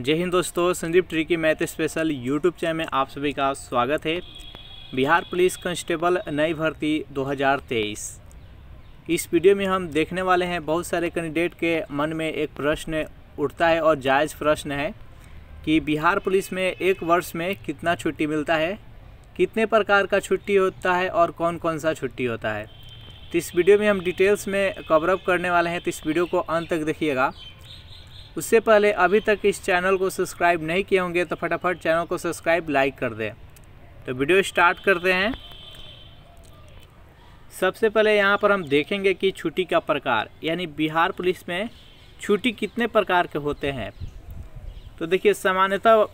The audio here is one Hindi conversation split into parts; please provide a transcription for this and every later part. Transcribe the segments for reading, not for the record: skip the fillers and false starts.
जय हिंद दोस्तों, Sandeep tricky math special YouTube channel में आप सभी का स्वागत है। बिहार पुलिस कांस्टेबल नई भर्ती 2023। इस वीडियो में हम देखने वाले हैं, बहुत सारे कैंडिडेट के मन में एक प्रश्न उठता है और जायज़ प्रश्न है कि बिहार पुलिस में एक वर्ष में कितना छुट्टी मिलता है, कितने प्रकार का छुट्टी होता है और कौन कौन सा छुट्टी होता है। तो इस वीडियो में हम डिटेल्स में कवर अप करने वाले हैं, तो इस वीडियो को अंत तक देखिएगा। उससे पहले अभी तक इस चैनल को सब्सक्राइब नहीं किए होंगे तो फटाफट चैनल को सब्सक्राइब लाइक कर दें। तो वीडियो स्टार्ट करते हैं। सबसे पहले यहाँ पर हम देखेंगे कि छुट्टी का प्रकार, यानी बिहार पुलिस में छुट्टी कितने प्रकार के होते हैं। तो देखिए, सामान्यतः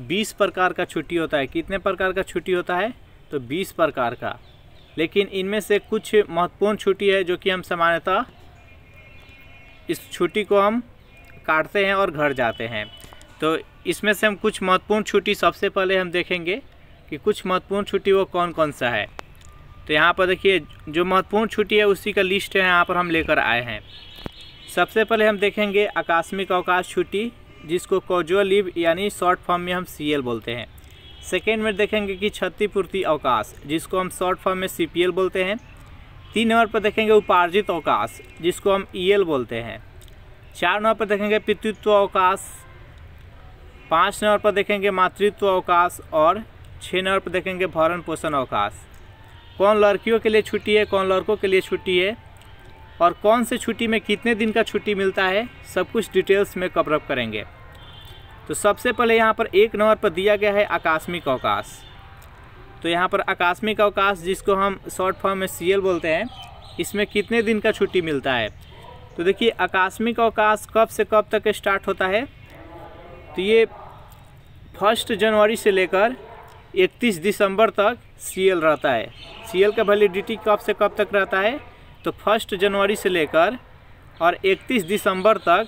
20 प्रकार का छुट्टी होता है। कितने प्रकार का छुट्टी होता है? तो 20 प्रकार का। लेकिन इनमें से कुछ महत्वपूर्ण छुट्टी है जो कि हम सामान्यतः इस छुट्टी को हम काटते हैं और घर जाते हैं। तो इसमें से हम कुछ महत्वपूर्ण छुट्टी सबसे पहले हम देखेंगे कि कुछ महत्वपूर्ण छुट्टी वो कौन कौन सा है। तो यहाँ पर देखिए, जो महत्वपूर्ण छुट्टी है उसी का लिस्ट है यहाँ पर हम लेकर आए हैं। सबसे पहले हम देखेंगे आकस्मिक अवकाश छुट्टी, जिसको कैजुअल लीव यानी शॉर्ट फॉर्म में हम CL बोलते हैं। सेकेंड में देखेंगे कि क्षतिपूर्ति अवकाश, जिसको हम शॉर्ट फॉर्म में CPL बोलते हैं। 3 नंबर पर देखेंगे उपार्जित अवकाश, जिसको हम EL बोलते हैं। 4 नंबर पर देखेंगे पितृत्व अवकाश। 5 नंबर पर देखेंगे मातृत्व अवकाश और 6 नंबर पर देखेंगे भरण पोषण अवकाश। कौन लड़कियों के लिए छुट्टी है, कौन लड़कों के लिए छुट्टी है और कौन से छुट्टी में कितने दिन का छुट्टी मिलता है, सब कुछ डिटेल्स में कवर अप करेंगे। तो सबसे पहले यहाँ पर 1 नंबर पर दिया गया है आकस्मिक अवकाश। तो यहाँ पर आकस्मिक अवकाश, जिसको हम शॉर्ट फॉर्म में CL बोलते हैं, इसमें कितने दिन का छुट्टी मिलता है। तो देखिए, आकस्मिक अवकाश कब से कब तक स्टार्ट होता है। तो ये 1 जनवरी से लेकर 31 दिसंबर तक CL रहता है। CL का वैलिडिटी कब से कब तक रहता है। तो 1 जनवरी से लेकर और 31 दिसंबर तक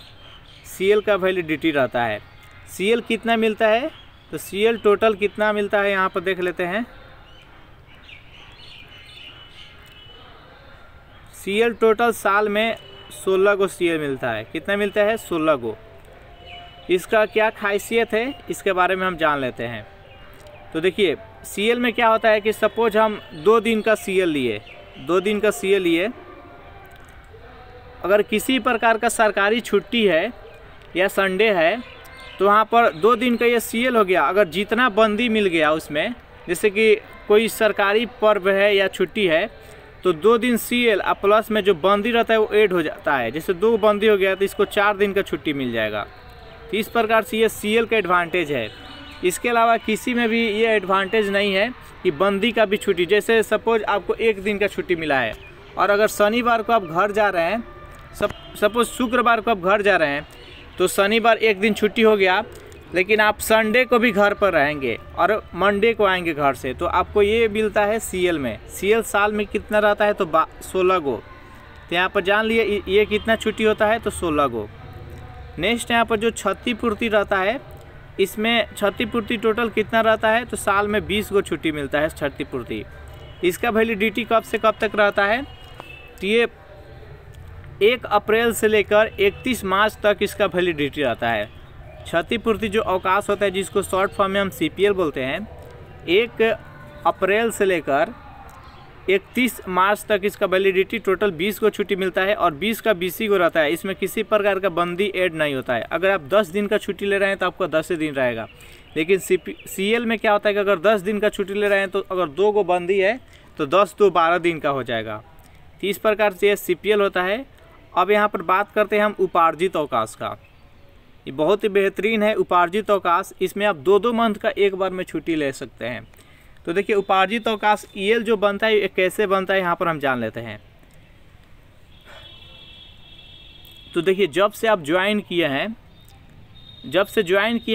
CL का वैलिडिटी रहता है। CL कितना मिलता है, तो CL टोटल कितना मिलता है यहाँ पर देख लेते हैं। CL टोटल साल में 16 गो CL मिलता है। कितना मिलता है? 16 गो। इसका क्या खासियत है, इसके बारे में हम जान लेते हैं। तो देखिए, CL में क्या होता है कि सपोज हम 2 दिन का CL लिए, 2 दिन का CL लिए, अगर किसी प्रकार का सरकारी छुट्टी है या संडे है तो वहाँ पर 2 दिन का ये CL हो गया। अगर जितना बंदी मिल गया उसमें, जैसे कि कोई सरकारी पर्व है या छुट्टी है, तो 2 दिन CL और प्लस में जो बंदी रहता है वो ऐड हो जाता है। जैसे 2 बंदी हो गया तो इसको 4 दिन का छुट्टी मिल जाएगा। तो इस प्रकार से ये CL का एडवांटेज है। इसके अलावा किसी में भी ये एडवांटेज नहीं है कि बंदी का भी छुट्टी, जैसे सपोज आपको 1 दिन का छुट्टी मिला है और अगर शनिवार को आप घर जा रहे हैं, सपोज शुक्रवार को आप घर जा रहे हैं, तो शनिवार 1 दिन छुट्टी हो गया, लेकिन आप संडे को भी घर पर रहेंगे और मंडे को आएंगे घर से, तो आपको ये मिलता है CL में। CL साल में कितना रहता है, तो 16 गो। तो यहाँ पर जान लिए ये कितना छुट्टी होता है, तो 16 गो। नेक्स्ट यहाँ पर जो क्षतिपूर्ति रहता है, इसमें क्षतिपूर्ति टोटल कितना रहता है, तो साल में 20 गो छुट्टी मिलता है क्षतिपूर्ति। इसका वैलिडिटी कब से कब तक रहता है, तो ये 1 अप्रैल से लेकर 31 मार्च तक इसका वैलिडिटी रहता है। क्षतिपूर्ति जो अवकाश होता है, जिसको शॉर्ट फॉर्म में हम CPL बोलते हैं, 1 अप्रैल से लेकर 31 मार्च तक इसका वैलिडिटी टोटल 20 को छुट्टी मिलता है और 20 का 20 ही को रहता है। इसमें किसी प्रकार का बंदी ऐड नहीं होता है। अगर आप 10 दिन का छुट्टी ले रहे हैं तो आपका 10 दिन रहेगा। लेकिन CL में क्या होता है कि अगर 10 दिन का छुट्टी ले रहे हैं तो अगर 2 गो बंदी है तो 10 तो 12 दिन का हो जाएगा। तो इस प्रकार से CPL होता है। अब यहाँ पर बात करते हैं हम उपार्जित अवकाश का। ये बहुत ही बेहतरीन है उपार्जित अवकाश। इसमें आप 2-2 मंथ का एक बार में छुट्टी ले सकते हैं। तो देखिए, उपार्जित अवकाश EL जो बनता है, ये कैसे बनता है यहाँ पर हम जान लेते हैं। तो देखिए, जब से आप ज्वाइन किए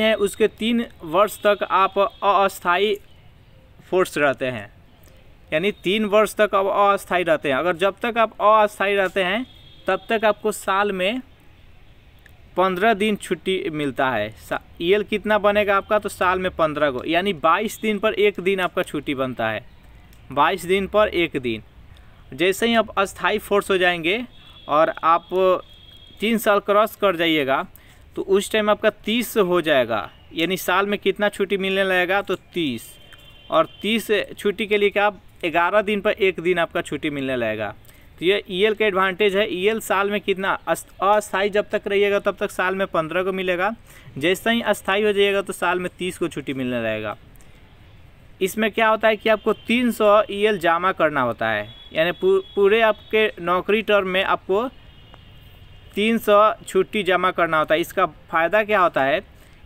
हैं उसके 3 वर्ष तक आप अस्थायी फोर्स रहते हैं, यानी 3 वर्ष तक आप अस्थायी रहते हैं। अगर जब तक आप अस्थायी रहते हैं तब तक आपको साल में 15 दिन छुट्टी मिलता है। EL कितना बनेगा आपका, तो साल में 15 गो, यानी 22 दिन पर 1 दिन आपका छुट्टी बनता है। 22 दिन पर 1 दिन। जैसे ही आप अस्थायी फोर्स हो जाएंगे और आप 3 साल क्रॉस कर जाइएगा तो उस टाइम आपका 30 हो जाएगा, यानी साल में कितना छुट्टी मिलने लगेगा तो 30, और 30 छुट्टी के लिए क्या आप 11 दिन पर 1 दिन आपका छुट्टी मिलने लगेगा। तो ये ईएल का एडवांटेज है। ईएल साल में कितना अस्थायी जब तक रहिएगा तब तक साल में 15 को मिलेगा, जैसे ही अस्थायी हो जाइएगा तो साल में 30 को छुट्टी मिलने लगेगा। इसमें क्या होता है कि आपको 300 ईएल जमा करना होता है, यानी पूरे आपके नौकरी टर्म में आपको 300 छुट्टी जमा करना होता है। इसका फ़ायदा क्या होता है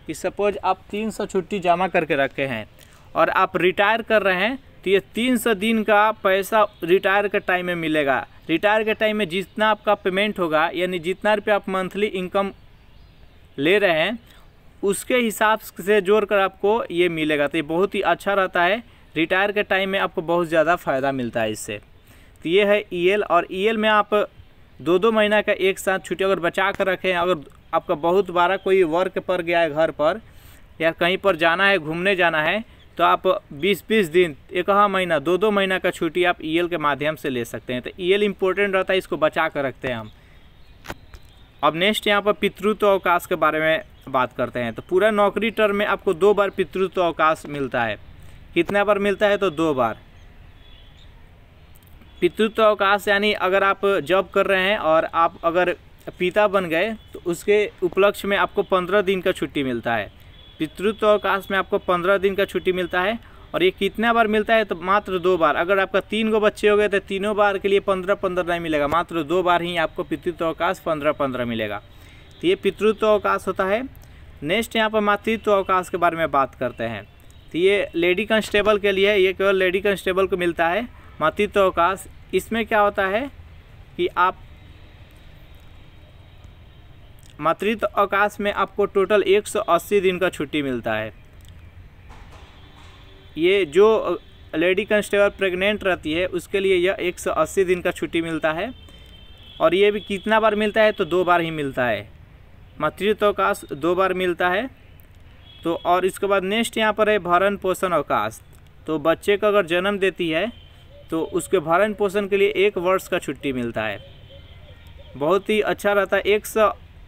कि सपोज आप 300 छुट्टी जमा करके रखे हैं और आप रिटायर कर रहे हैं, तो ये 300 दिन का पैसा रिटायर के टाइम में मिलेगा। रिटायर के टाइम में जितना आपका पेमेंट होगा, यानी जितना रुपये आप मंथली इनकम ले रहे हैं उसके हिसाब से जोड़कर आपको ये मिलेगा। तो ये बहुत ही अच्छा रहता है, रिटायर के टाइम में आपको बहुत ज़्यादा फ़ायदा मिलता है इससे। तो ये है ईएल, और ईएल में आप 2-2 महीना का एक साथ छुट्टी अगर बचा कर रखें, अगर आपका बहुत बार कोई वर्क पर गया है घर पर या कहीं पर जाना है, घूमने जाना है, तो आप 20-20 दिन, 1 महीना, 2-2 महीना का छुट्टी आप ईएल के माध्यम से ले सकते हैं। तो ईएल इम्पोर्टेंट रहता है, इसको बचा कर रखते हैं हम। अब नेक्स्ट यहाँ पर पितृत्व अवकाश के बारे में बात करते हैं। तो पूरा नौकरी टर्म में आपको 2 बार पितृत्व अवकाश मिलता है। कितना बार मिलता है तो 2 बार पितृत्व अवकाश, यानी अगर आप जॉब कर रहे हैं और आप अगर पिता बन गए तो उसके उपलक्ष्य में आपको 15 दिन का छुट्टी मिलता है। पितृत्व अवकाश में आपको 15 दिन का छुट्टी मिलता है, और ये कितना बार मिलता है तो मात्र 2 बार। अगर आपका 3 गो बच्चे हो गए तो तीनों बार के लिए 15-15 नहीं मिलेगा, मात्र 2 बार ही आपको पितृत्व अवकाश 15-15 मिलेगा। तो ये पितृत्व अवकाश होता है। नेक्स्ट यहाँ पर मातृत्व अवकाश के बारे में बात करते हैं। तो ये लेडी कांस्टेबल के लिए, ये केवल लेडी कांस्टेबल को मिलता है मातृत्व अवकाश। इसमें क्या होता है कि आप मातृत्व अवकाश में आपको टोटल 180 दिन का छुट्टी मिलता है। ये जो लेडी कांस्टेबल प्रेग्नेंट रहती है उसके लिए यह 180 दिन का छुट्टी मिलता है, और ये भी कितना बार मिलता है तो 2 बार ही मिलता है। मातृत्व अवकाश 2 बार मिलता है। तो और इसके बाद नेक्स्ट यहाँ पर है भरण पोषण अवकाश। तो बच्चे को अगर जन्म देती है तो उसके भरण पोषण के लिए 1 वर्ष का छुट्टी मिलता है। बहुत ही अच्छा रहता है।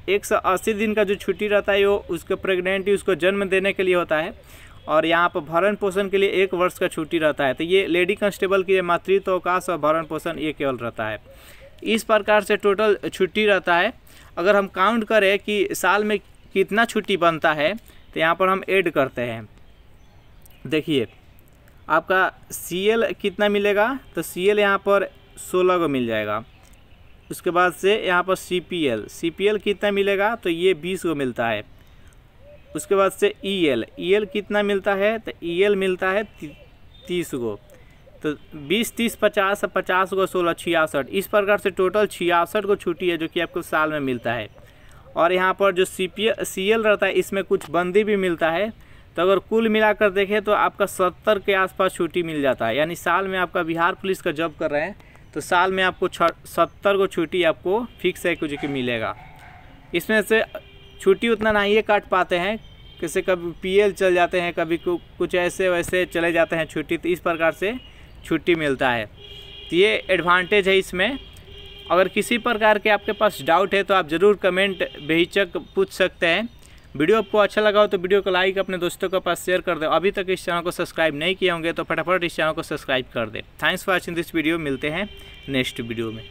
180 दिन का जो छुट्टी रहता है वो उसके प्रेगनेंट उसको जन्म देने के लिए होता है, और यहाँ पर भरण पोषण के लिए 1 वर्ष का छुट्टी रहता है। तो ये लेडी कांस्टेबल की मातृत्व अवकाश और भरण पोषण ये केवल रहता है। इस प्रकार से टोटल छुट्टी रहता है। अगर हम काउंट करें कि साल में कितना छुट्टी बनता है तो यहाँ पर हम ऐड करते हैं। देखिए आपका सीएल कितना मिलेगा, तो सीएल यहाँ पर 16 को मिल जाएगा। उसके बाद से यहाँ पर सीपीएल कितना मिलेगा, तो ये 20 को मिलता है। उसके बाद से ईएल कितना मिलता है, तो ईएल मिलता है 30 को। तो 20, 30, 50, 50 को 16, 66। इस प्रकार से टोटल 66 को छुट्टी है जो कि आपको साल में मिलता है। और यहाँ पर जो सीएल रहता है इसमें कुछ बंदी भी मिलता है। तो अगर कुल मिलाकर देखें तो आपका 70 के आसपास छुट्टी मिल जाता है। यानी साल में आपका बिहार पुलिस का जॉब कर रहे हैं तो साल में आपको 70 को छुट्टी आपको फिक्स है कुछ कि मिलेगा। इसमें से छुट्टी उतना नहीं काट पाते हैं, कैसे कभी पीएल चल जाते हैं, कभी कुछ ऐसे वैसे चले जाते हैं छुट्टी, तो इस प्रकार से छुट्टी मिलता है। तो ये एडवांटेज है इसमें। अगर किसी प्रकार के आपके पास डाउट है तो आप ज़रूर कमेंट बेहिचक पूछ सकते हैं। वीडियो आपको अच्छा लगा हो तो वीडियो को लाइक अपने दोस्तों के पास शेयर कर दें। अभी तक इस चैनल को सब्सक्राइब नहीं किए होंगे तो फटाफट इस चैनल को सब्सक्राइब कर दें। Thanks for watching this video. मिलते हैं नेक्स्ट वीडियो में।